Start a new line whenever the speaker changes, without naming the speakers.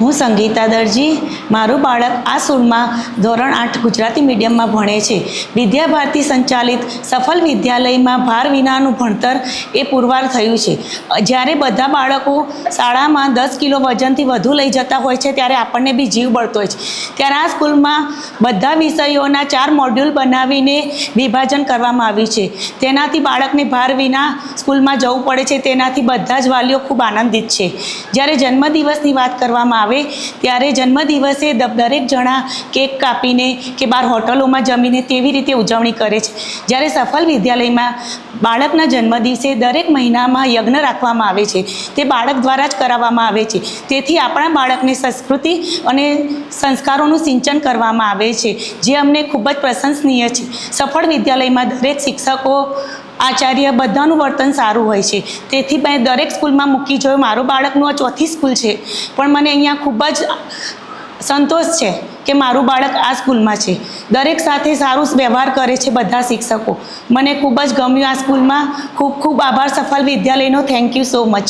હું સંગીતા દરજી, મારું બાળક આ સ્કૂલમાં ધોરણ 8 ગુજરાતી મીડિયમમાં ભણે છે. વિદ્યા ભારતી સંચાલિત સફળ વિદ્યાલયમાં ભાર વિનાનું ભણતર એ પુરવાર થયું છે. જ્યારે બધા બાળકો શાળામાં 10 કિલો વજનથી વધુ લઈ જતા હોય છે ત્યારે આપણને બી જીવ બળતો હોય છે. ત્યારે આ સ્કૂલમાં બધા વિષયોના 4 મોડ્યુલ બનાવીને વિભાજન કરવામાં આવ્યું છે. તેનાથી બાળકને ભાર વિના સ્કૂલમાં જવું પડે છે. તેનાથી બધા જ વાલીઓ ખૂબ આનંદિત છે. જ્યારે જન્મદિવસની વાત કરવામાં આવે ત્યારે જન્મદિવસે દરેક જણા કેક કાપીને કે બહાર હોટલોમાં જમીને તેવી રીતે ઉજવણી કરે છે. જ્યારે સફળ વિદ્યાલયમાં બાળકના જન્મદિવસે દરેક મહિનામાં યજ્ઞ રાખવામાં આવે છે. તે બાળક દ્વારા જ કરાવવામાં આવે છે. તેથી આપણા બાળકને સંસ્કૃતિ અને સંસ્કારોનું સિંચન કરવામાં આવે છે, જે અમને ખૂબ જ પ્રશંસનીય છે. સફળ વિદ્યાલયમાં દરેક શિક્ષકો, આચાર્ય બધાનું વર્તન સારું હોય છે. તેથી મેં દરેક સ્કૂલમાં મૂકી જોયું. મારું બાળકનું આ 4થી સ્કૂલ છે, પણ મને અહીંયા ખૂબ જ સંતોષ છે કે મારું બાળક આ સ્કૂલમાં છે. દરેક સાથે સારું વ્યવહાર કરે છે બધા શિક્ષકો. મને ખૂબ જ ગમ્યું આ સ્કૂલમાં. ખૂબ ખૂબ આભાર સફળ વિદ્યાલયનો. Thank you so much.